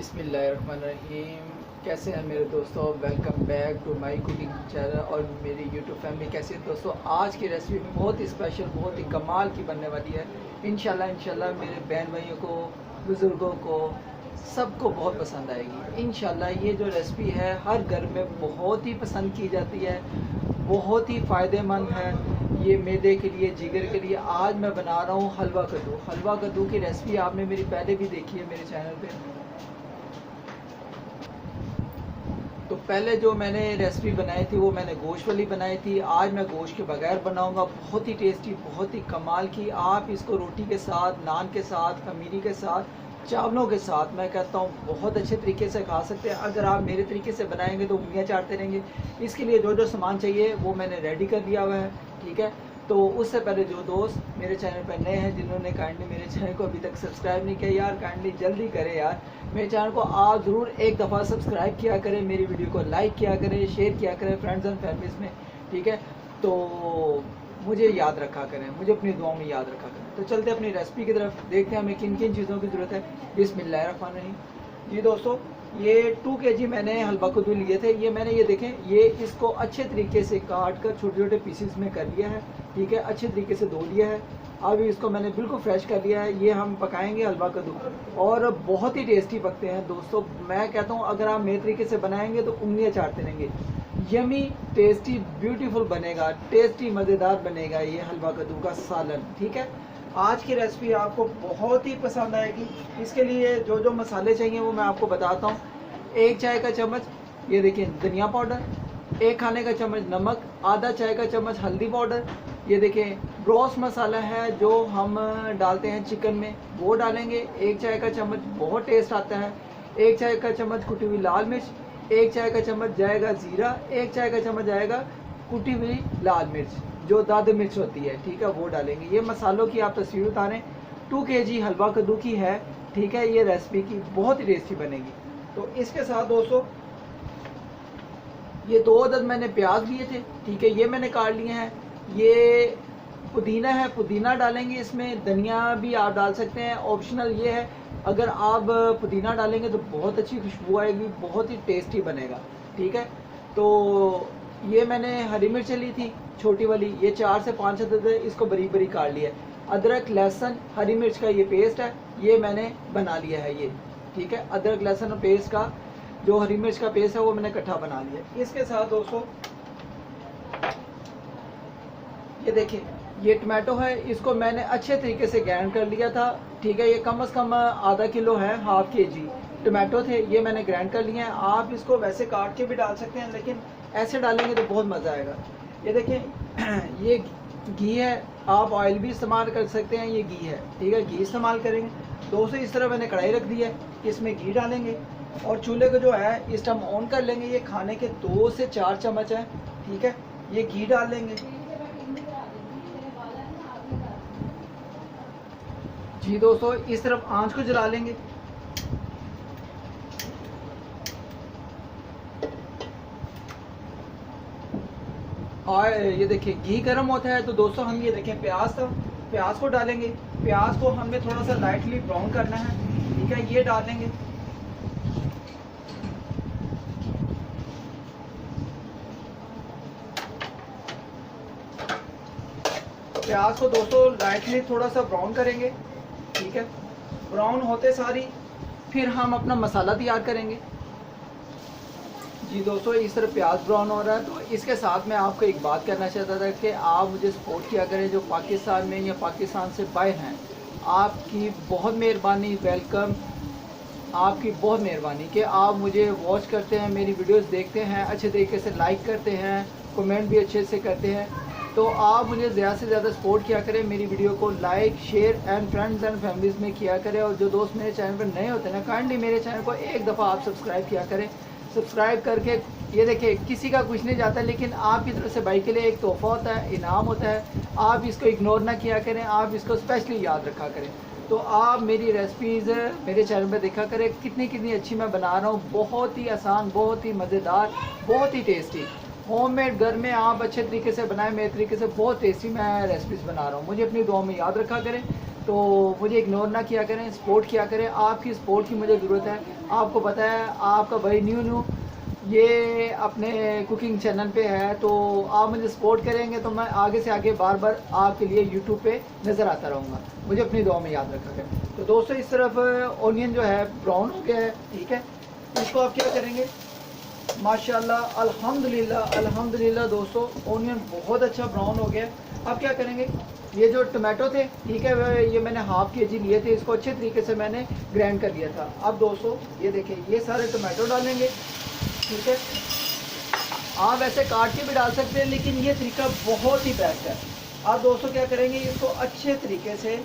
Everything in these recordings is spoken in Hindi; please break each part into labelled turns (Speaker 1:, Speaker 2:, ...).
Speaker 1: बिस्मिल्लाहिर्रहमानिर्रहीम। कैसे हैं मेरे दोस्तों, welcome back to my cooking channel और मेरी यूट्यूब फैमिली। कैसे हैं दोस्तों, आज की रेसिपी बहुत ही स्पेशल, बहुत ही कमाल की बनने वाली है। इंशाल्लाह मेरे बहन भाइयों को, बुज़ुर्गों को, सबको बहुत पसंद आएगी इंशाल्लाह। ये जो रेसिपी है हर घर में बहुत ही पसंद की जाती है, बहुत ही फ़ायदेमंद है ये मैदे के लिए, जिगर के लिए। आज मैं बना रहा हूँ हलवा कद्दू। हलवा कद्दू की रेसिपी आपने मेरी पहले भी देखी है मेरे चैनल पे। तो पहले जो मैंने रेसिपी बनाई थी वो मैंने गोश्त वाली बनाई थी। आज मैं गोश्त के बगैर बनाऊंगा, बहुत ही टेस्टी, बहुत ही कमाल की। आप इसको रोटी के साथ, नान के साथ, खमीरी के साथ, चावलों के साथ, मैं कहता हूँ बहुत अच्छे तरीके से खा सकते हैं। अगर आप मेरे तरीके से बनाएंगे तो उंगलियां चाटते रहेंगे। इसके लिए जो जो सामान चाहिए वो मैंने रेडी कर लिया हुआ है, ठीक है। तो उससे पहले जो दोस्त मेरे चैनल पर नए हैं, जिन्होंने काइंडली मेरे चैनल को अभी तक सब्सक्राइब नहीं किया, यार काइंडली जल्दी करें यार। मेरे चैनल को आप ज़रूर एक दफ़ा सब्सक्राइब किया करें, मेरी वीडियो को लाइक किया करें, शेयर किया करें फ्रेंड्स एंड फैमिलीज़ में, ठीक है। तो मुझे याद रखा करें, मुझे अपनी दुआओं में याद रखा करें। तो चलते अपनी रेसिपी की तरफ, देखते हैं हमें किन किन चीज़ों की ज़रूरत है। बिस्मिल्लाहिर्रहमानिर्रहीम। जी दोस्तों, ये 2 kg मैंने हलवा कद्दू लिए थे। ये मैंने, ये देखें, ये इसको अच्छे तरीके से काट कर छोटे छोटे पीसेस में कर लिया है, ठीक है। अच्छे तरीके से धो लिया है। अब इसको मैंने बिल्कुल फ्रेश कर लिया है। ये हम पकाएंगे हलवा कद्दू, और बहुत ही टेस्टी पकते हैं दोस्तों। मैं कहता हूँ अगर आप मेरे तरीके से बनाएंगे तो उंगलियां चाटते रहेंगे। यमी, टेस्टी, ब्यूटीफुल बनेगा, टेस्टी मज़ेदार बनेगा ये हलवा कद्दू का सालन, ठीक है। आज की रेसिपी आपको बहुत ही पसंद आएगी। इसके लिए जो जो मसाले चाहिए वो मैं आपको बताता हूँ। 1 चाय का चम्मच, ये देखिए, धनिया पाउडर। 1 खाने का चम्मच नमक। आधा चाय का चम्मच हल्दी पाउडर। ये देखें, ब्रोस मसाला है जो हम डालते हैं चिकन में, वो डालेंगे। 1 चाय का चम्मच, बहुत टेस्ट आता है। 1 चाय का चम्मच कुटी हुई लाल मिर्च। 1 चाय का चम्मच जाएगा ज़ीरा। 1 चाय का चम्मच जाएगा कुटी हुई लाल मिर्च, जो दाद मिर्च होती है, ठीक है, वो डालेंगे। ये मसालों की आप तस्वीर उतारें। 2 kg हलवा कद्दू की है, ठीक है। ये रेसिपी की बहुत ही टेस्टी बनेगी। तो इसके साथ दोस्तों, ये 2 अदद मैंने प्याज लिए थे, ठीक है, ये मैंने काट लिए हैं। ये पुदीना है, पुदीना डालेंगे इसमें। धनिया भी आप डाल सकते हैं, ऑप्शनल ये है। अगर आप पुदीना डालेंगे तो बहुत अच्छी खुशबू आएगी, बहुत ही टेस्टी बनेगा, ठीक है। तो ये मैंने हरी मिर्च ली थी छोटी वाली, ये 4 से 5 अदद है, इसको बरीक बरीक काट लिया है। अदरक, लहसुन, हरी मिर्च का ये पेस्ट है, ये मैंने बना लिया है ये, ठीक है। अदरक, लहसुन पेस्ट का जो हरी मिर्च का पेस्ट है वो मैंने इकट्ठा बना लिया। इसके साथ दोस्तों ये देखिए, ये टमाटो है, इसको मैंने अच्छे तरीके से ग्राइंड कर लिया था, ठीक है। ये कम से कम आधा किलो है, ½ kg टमाटो थे, ये मैंने ग्राइंड कर लिए हैं। आप इसको वैसे काट के भी डाल सकते हैं, लेकिन ऐसे डालेंगे तो बहुत मज़ा आएगा। ये देखें, ये घी है, आप ऑयल भी इस्तेमाल कर सकते हैं, ये घी है, ठीक है, घी इस्तेमाल करेंगे। दोस्तों, इस तरह मैंने कढ़ाई रख दी है, इसमें घी डालेंगे और चूल्हे को जो है इस टाइम ऑन कर लेंगे। ये खाने के 2 से 4 चम्मच है, ठीक है। ये घी डाल लेंगे जी दोस्तों। इस तरफ आंच को जला लेंगे। और ये देखिए, घी गर्म होता है तो दोस्तों हम ये देखें, प्याज था, प्याज को डालेंगे। प्याज को हमें थोड़ा सा लाइटली ब्राउन करना है, ठीक है, ये डाल लेंगे। प्याज को दोस्तों लाइटली थोड़ा सा ब्राउन करेंगे, ठीक है। ब्राउन होते सारी फिर हम अपना मसाला तैयार करेंगे। जी दोस्तों, इस तरह प्याज ब्राउन हो रहा है। तो इसके साथ मैं आपको एक बात करना चाहता था कि आप मुझे सपोर्ट किया करें, जो पाकिस्तान में या पाकिस्तान से बाहर हैं। आपकी बहुत मेहरबानी, वेलकम, आपकी बहुत मेहरबानी कि आप मुझे वॉच करते हैं, मेरी वीडियोस देखते हैं, अच्छे तरीके से लाइक करते हैं, कमेंट भी अच्छे से करते हैं। तो आप मुझे ज़्यादा से ज़्यादा सपोर्ट किया करें, मेरी वीडियो को like, share and friends and families में किया करें। और जो दोस्त मेरे चैनल पर नए होते हैं ना, काइंडली मेरे चैनल को एक दफ़ा आप सब्सक्राइब किया करें। सब्सक्राइब करके, ये देखिए, किसी का कुछ नहीं जाता, लेकिन आपकी तरफ से भाई के लिए एक तोहफ़ा होता है, इनाम होता है। आप इसको इग्नोर ना किया करें, आप इसको स्पेशली याद रखा करें। तो आप मेरी रेसिपीज़ मेरे चैनल पर देखा करें, कितनी कितनी अच्छी मैं बना रहा हूँ। बहुत ही आसान, बहुत ही मज़ेदार, बहुत ही टेस्टी, होममेड, घर में आप अच्छे तरीके से बनाएं, मेरे तरीके से बहुत टेस्टी मैं रेसिपीज़ बना रहा हूँ। मुझे अपनी दुआ में याद रखा करें। तो मुझे इग्नोर ना किया करें, सपोर्ट किया करें। आपकी सपोर्ट की मुझे ज़रूरत है। आपको पता है आपका भाई न्यू ये अपने कुकिंग चैनल पे है, तो आप मुझे सपोर्ट करेंगे तो मैं आगे से आगे बार बार आपके लिए यूट्यूब पे नज़र आता रहूँगा। मुझे अपनी दुआ में याद रखा करें। तो दोस्तों इस तरफ ऑनियन जो है ब्राउन हो गया है, ठीक है। इसको आप क्या करेंगे, माशाल्लाह अल्हम्दुलिल्लाह अल्हम्दुलिल्लाह दोस्तों ऑनियन बहुत अच्छा ब्राउन हो गया। अब क्या करेंगे, ये जो टमाटो थे, ठीक है, ये मैंने हाफ केजी लिए थे, इसको अच्छे तरीके से मैंने ग्राइंड कर लिया था। अब दोस्तों ये देखिए ये सारे टमाटो डालेंगे, ठीक है। आप वैसे काट के भी डाल सकते हैं, लेकिन ये तरीका बहुत ही बेस्ट है। आप दोस्तों क्या करेंगे, इसको अच्छे तरीके से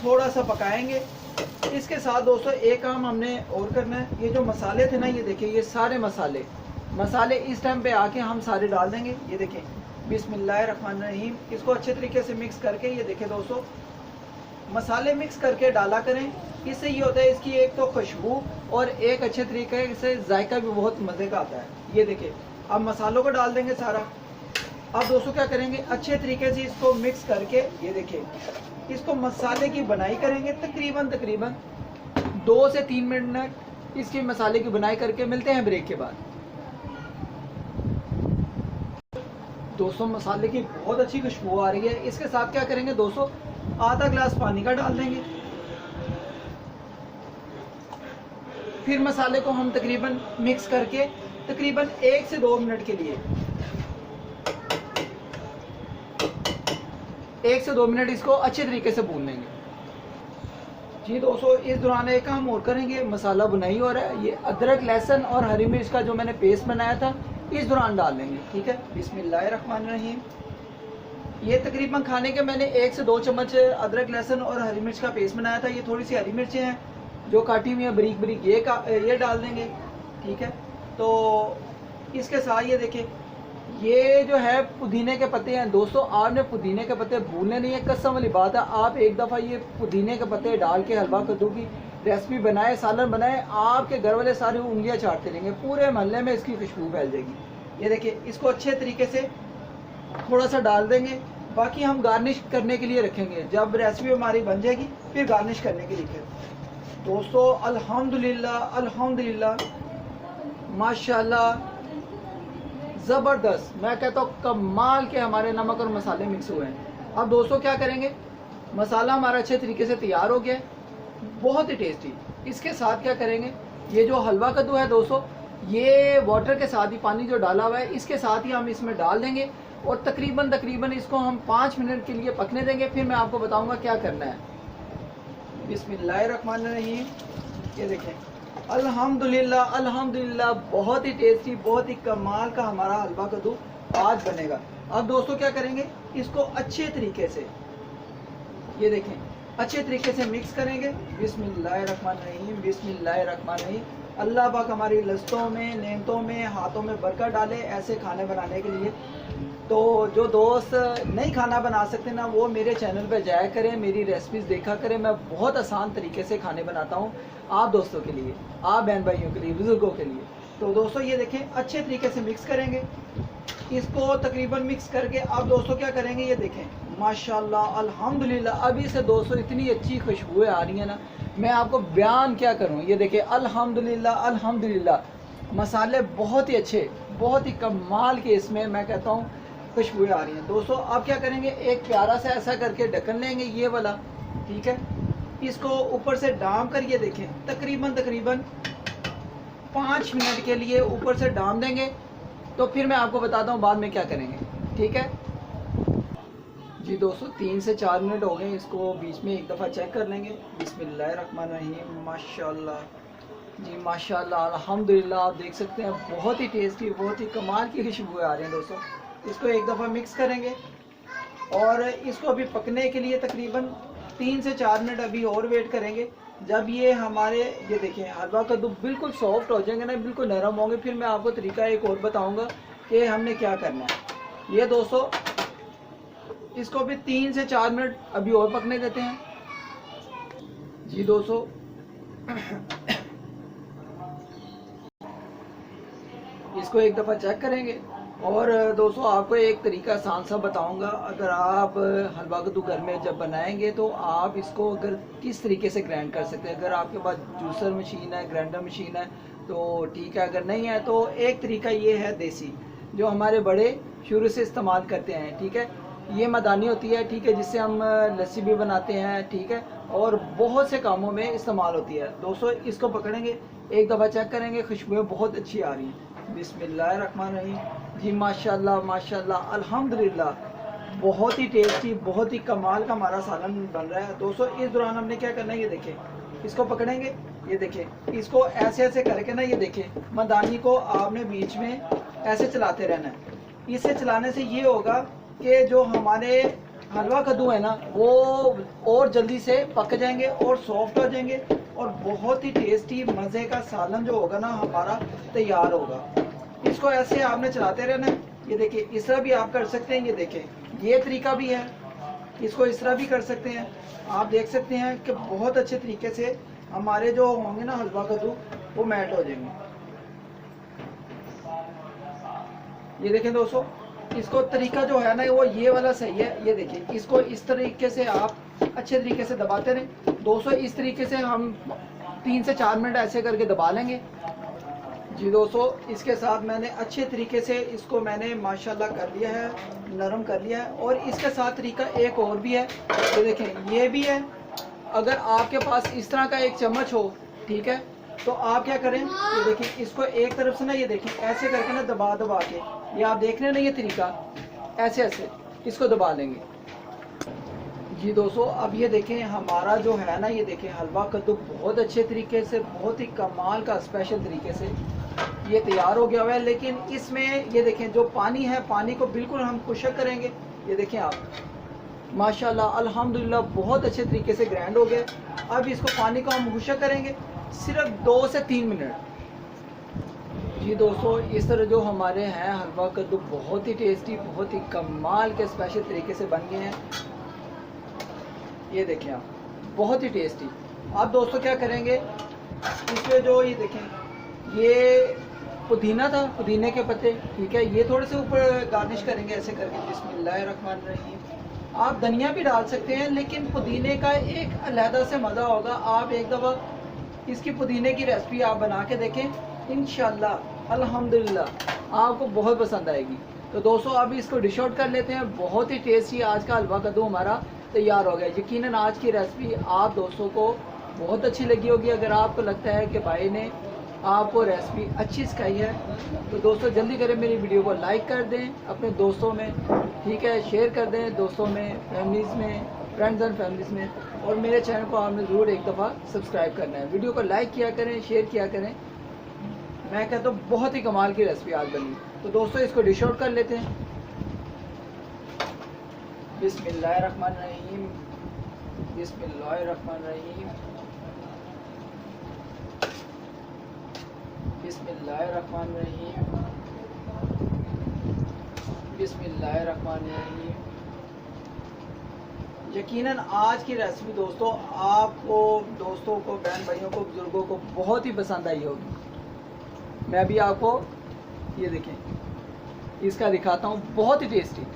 Speaker 1: थोड़ा सा पकाएंगे। इसके साथ दोस्तों एक काम हमने और करना है, ये जो मसाले थे ना, ये देखिए ये सारे मसाले इस टाइम पे आके हम सारे डाल देंगे। ये देखें, बिस्मिल्लाहिर्रहमानिर्रहीम। इसको अच्छे तरीके से मिक्स करके, ये देखें दोस्तों, मसाले मिक्स करके डाला करें। इससे ये होता है, इसकी एक तो खुशबू और एक अच्छे तरीके से जायका भी बहुत मज़े का आता है। ये देखिए अब मसालों को डाल देंगे सारा। अब दोस्तों क्या करेंगे, अच्छे तरीके से इसको मिक्स करके, ये देखिए इसको मसाले की बनाई करेंगे। तकरीबन 2 से 3 मिनट इसकी मसाले की बनाई करके मिलते हैं ब्रेक के बाद। दोस्तों मसाले की बहुत अच्छी खुशबू आ रही है। इसके साथ क्या करेंगे दोस्तों, आधा ग्लास पानी का डाल देंगे। फिर मसाले को हम तकरीबन मिक्स करके तकरीबन 1 से 2 मिनट के लिए 1 से 2 मिनट इसको अच्छे तरीके से भून लेंगे। जी दोस्तों इस दौरान एक काम और करेंगे, मसाला बुनाई हो रहा है, ये अदरक लहसुन और हरी मिर्च का जो मैंने पेस्ट बनाया था इस दौरान डाल लेंगे, ठीक है। बिस्मिल्लाहिर्रहमानिर्रहीम। ये तकरीबन खाने के मैंने 1 से 2 चम्मच अदरक लहसुन और हरी मिर्च का पेस्ट बनाया था। ये थोड़ी सी हरी मिर्चें हैं जो काटी हुई है बारीक बारीक, ये डाल देंगे, ठीक है। तो इसके साथ ये देखिए ये जो है पुदीने के पत्ते हैं दोस्तों। आपने पुदीने के पत्ते भूलने नहीं है, कसम वाली बात है। आप एक दफ़ा ये पुदीने के पत्ते डाल के हलवा कद्दू की रेसिपी बनाए, सालन बनाए, आपके घर वाले सारी उंगलियां चाटते रहेंगे, पूरे मोहल्ले में इसकी खुशबू फैल जाएगी। ये देखिए इसको अच्छे तरीके से थोड़ा सा डाल देंगे। बाकी हम गार्निश करने के लिए रखेंगे, जब रेसिपी हमारी बन जाएगी फिर गार्निश करने के लिए। दोस्तों अल्हम्दुलिल्लाह अल्हम्दुलिल्लाह माशाल्लाह ज़बरदस्त, मैं कहता हूँ कमाल के हमारे नमक और मसाले मिक्स हुए हैं। अब दोस्तों क्या करेंगे, मसाला हमारा अच्छे तरीके से तैयार हो गया है, बहुत ही टेस्टी। इसके साथ क्या करेंगे, ये जो हलवा कद्दू है दोस्तों, ये वाटर के साथ ही, पानी जो डाला हुआ है इसके साथ ही हम इसमें डाल देंगे और तकरीबन इसको हम 5 मिनट के लिए पकने देंगे। फिर मैं आपको बताऊँगा क्या करना है। बिस्मिल्लाहिर्रहमानिर्रहीम। ये देखें अल्हम्दुलिल्लाह अल्हम्दुलिल्लाह, बहुत ही टेस्टी, बहुत ही कमाल का हमारा हलवा कद्दू आज बनेगा। अब दोस्तों क्या करेंगे, इसको अच्छे तरीके से, ये देखें अच्छे तरीके से मिक्स करेंगे। बिस्मिल्लाहिर्रहमानिर्रहीम बिस्मिल्लाहिर्रहमानिर्रहीम। अल्लाह पाक हमारी लस्तों में, नेमतों में, हाथों में बरकत डाले ऐसे खाने बनाने के लिए। तो जो दोस्त नहीं खाना बना सकते ना, वो मेरे चैनल पर जाया करें, मेरी रेसिपीज़ देखा करें। मैं बहुत आसान तरीके से खाने बनाता हूँ आप दोस्तों के लिए, आप बहन भाइयों के लिए, बुज़ुर्गों के लिए। तो दोस्तों ये देखें अच्छे तरीके से मिक्स करेंगे इसको। तकरीबन मिक्स करके अब दोस्तों क्या करेंगे, ये देखें माशाल्लाह अल्हम्दुलिल्लाह, अभी से दोस्तों इतनी अच्छी खुशबुएं आ रही हैं ना, मैं आपको बयान क्या करूं। ये देखें अल्हम्दुलिल्लाह अल्हम्दुलिल्लाह, मसाले बहुत ही अच्छे, बहुत ही कमाल के इसमें मैं कहता हूँ खुशबुएं आ रही हैं। दोस्तों अब क्या करेंगे, एक प्यारा सा ऐसा करके ढक्कन लेंगे ये वाला, ठीक है। इसको ऊपर से डाम कर, ये देखें तकरीबन 5 मिनट के लिए ऊपर से डाम देंगे। तो फिर मैं आपको बताता हूँ बाद में क्या करेंगे, ठीक है जी। दोस्तों 3 से 4 मिनट हो गए, इसको बीच में एक दफ़ा चेक कर लेंगे। बिस्मिल्लाहिर्रहमानिर्रहीम। माशाल्लाह जी माशाल्लाह अल्हम्दुलिल्लाह, आप देख सकते हैं बहुत ही टेस्टी, बहुत ही कमाल की खुशबू आ रही है दोस्तों। इसको एक दफ़ा मिक्स करेंगे और इसको अभी पकने के लिए तकरीबन 3 से 4 मिनट अभी और वेट करेंगे। जब ये हमारे, ये देखें हलवा कद्दू बिल्कुल सॉफ्ट हो जाएंगे ना, बिल्कुल नरम होंगे, फिर मैं आपको तरीका एक और बताऊंगा कि हमने क्या करना है। ये दोस्तों इसको भी 3 से 4 मिनट अभी और पकने देते हैं जी। दोस्तों इसको एक दफ़ा चेक करेंगे। और दोस्तों आपको एक तरीका आसान सा बताऊंगा। अगर आप हलवा कद्दू घर में जब बनाएंगे तो आप इसको अगर किस तरीके से ग्राइंड कर सकते हैं। अगर आपके पास जूसर मशीन है, ग्राइंडर मशीन है तो ठीक है, अगर नहीं है तो एक तरीका ये है देसी, जो हमारे बड़े शुरू से इस्तेमाल करते हैं। ठीक है, ये मदानी होती है, ठीक है, जिससे हम लस्सी भी बनाते हैं, ठीक है, और बहुत से कामों में इस्तेमाल होती है। दोस्तों इसको पकड़ेंगे, एक दफ़ा चेक करेंगे, खुशबुएं बहुत अच्छी आ रही हैं। बिस्मिल्लाहिर्रहमानिर्रहीम। जी माशाल्लाह माशाल्लाह अल्हम्दुलिल्लाह, बहुत ही टेस्टी, बहुत ही कमाल का हमारा सालन बन रहा है। दोस्तों इस दौरान हमने क्या करना है, ये देखें, इसको पकड़ेंगे, ये देखें, इसको ऐसे ऐसे करके ना, ये देखें, मदानी को आपने बीच में ऐसे चलाते रहना है। इसे चलाने से ये होगा कि जो हमारे हलवा कद्दू है ना वो और जल्दी से पक जाएंगे और सॉफ्ट हो जाएंगे, और बहुत ही टेस्टी मज़े का सालन जो होगा ना हमारा तैयार होगा। इसको ऐसे आपने चलाते रहना है। ये देखिए, इस तरह भी आप कर सकते हैं, ये देखें, ये तरीका भी है, इसको इस तरह भी कर सकते हैं। आप देख सकते हैं कि बहुत अच्छे तरीके से हमारे जो होंगे ना हलवा कद्दू वो मैट हो जाएंगे। ये देखें दोस्तों, इसको तरीका जो है ना वो ये वाला सही है। ये देखिए, इसको इस तरीके से आप अच्छे तरीके से दबाते रहें। दोस्तों इस तरीके से हम 3 से 4 मिनट ऐसे करके दबा लेंगे। जी दोस्तों, इसके साथ मैंने अच्छे तरीके से इसको मैंने माशाल्लाह कर लिया है, नरम कर लिया है। और इसके साथ तरीका एक और भी है, ये देखें, ये भी है। अगर आपके पास इस तरह का एक चम्मच हो, ठीक है, तो आप क्या करें, ये देखिए, इसको एक तरफ से ना, ये देखिए, ऐसे करके ना दबा दबा के, ये आप देख रहे हैं ना, ये तरीका ऐसे ऐसे इसको दबा लेंगे। जी दोस्तों, अब ये देखें, हमारा जो है ना, ये देखें, हलवा कद्दू बहुत अच्छे तरीके से, बहुत ही कमाल का स्पेशल तरीके से ये तैयार हो गया हुआ है। लेकिन इसमें ये देखें, जो पानी है, पानी को बिल्कुल हम खुश्क करेंगे। ये देखें आप, माशाल्लाह अल्हम्दुलिल्लाह, बहुत अच्छे तरीके से ग्राइंड हो गए। अब इसको पानी को हम खुश्क करेंगे सिर्फ 2 से 3 मिनट। जी दोस्तों, इस तरह जो हमारे हैं हलवा कद्दू बहुत ही टेस्टी, बहुत ही कमाल के स्पेशल तरीके से बन गए हैं। ये देखें आप, बहुत ही टेस्टी। आप दोस्तों क्या करेंगे, इसमें जो ये देखें, ये पुदीना था, पुदीने के पत्ते, ठीक है, ये थोड़े से ऊपर गार्निश करेंगे ऐसे करके। बिस्मिल्लाहिर्रहमानिर्रहीम। आप धनिया भी डाल सकते हैं, लेकिन पुदीने का एक अलहदा से मज़ा होगा। आप एक दफ़ा इसकी पुदीने की रेसिपी आप बना के देखें, इंशाल्लाह अल्हम्दुलिल्लाह आपको बहुत पसंद आएगी। तो दोस्तों अब इसको डिश आउट कर लेते हैं। बहुत ही टेस्टी आज का हलवा कद्दू हमारा तैयार हो गया। यकीनन आज की रेसिपी आप दोस्तों को बहुत अच्छी लगी होगी। अगर आपको लगता है कि भाई ने आपको रेसिपी अच्छी सिखाई है तो दोस्तों जल्दी करें, मेरी वीडियो को लाइक कर दें अपने दोस्तों में, ठीक है, शेयर कर दें दोस्तों में, फैमिलीज़ में, फ्रेंड्स एंड फैमिलीज़ में। और मेरे चैनल को आपने ज़रूर एक दफ़ा सब्सक्राइब करना है। वीडियो को लाइक किया करें, शेयर किया करें। मैं कहता हूँ बहुत ही कमाल की रेसिपी आज बनी। तो दोस्तों इसको डिश आउट कर लेते हैं। बिस्मिल्लाहिर्रहमानिर्रहीम, बिस्मिल्लाहिर्रहमानिर्रहीम, बिस्मिल्लाहिर्रहमानिर्रहीम, बिस्मिल्लाहिर्रहमानिर्रहीम। यकीनन आज की रेसिपी दोस्तों आपको, दोस्तों को, बहन भाइयों को, बुजुर्गों को बहुत ही पसंद आई होगी। मैं भी आपको ये देखें इसका दिखाता हूँ, बहुत ही टेस्टी।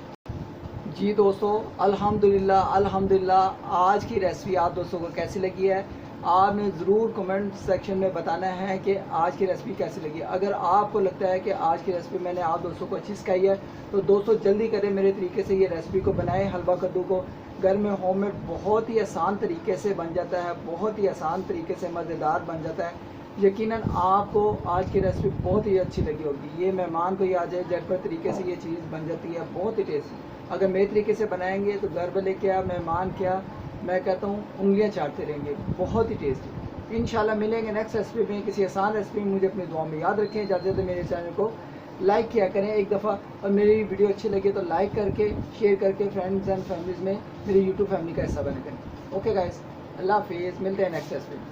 Speaker 1: जी दोस्तों अल्हम्दुलिल्लाह अल्हम्दुलिल्लाह, आज की रेसिपी आप दोस्तों को कैसी लगी है आपने ज़रूर कमेंट सेक्शन में बताना है कि आज की रेसिपी कैसी लगी। अगर आपको लगता है कि आज की रेसिपी मैंने आप दोस्तों को अच्छी सिखाई है तो दोस्तों जल्दी करें, मेरे तरीके से ये रेसिपी को बनाएं। हलवा कद्दू को घर में होममेड बहुत ही आसान तरीके से बन जाता है, बहुत ही आसान तरीके से मज़ेदार बन जाता है। यकीनन आपको आज की रेसिपी बहुत ही अच्छी लगी होगी। ये मेहमान को ही आ जाए, झटपट तरीके से ये चीज़ बन जाती है, बहुत ही टेस्टी। अगर मेरे तरीके से बनाएंगे तो घर वाले क्या, मेहमान क्या, मैं कहता हूँ उंगलियां चाटते रहेंगे, बहुत ही टेस्टी। इंशाल्लाह मिलेंगे नेक्स्ट रेसिपी में, किसी आसान रेसिपी में। मुझे अपनी दुआ में याद रखें। ज़्यादा से ज़्यादा मेरे चैनल को लाइक किया करें एक दफ़ा, और मेरी वीडियो अच्छी लगे तो लाइक करके, शेयर करके फ्रेंड्स एंड फैमिलीज़ में मेरी यूट्यूब फैमिली का हिस्सा बने करें। ओके गाइस, अल्लाह हाफिज़, मिलते हैं नेक्स्ट रेसिपी में।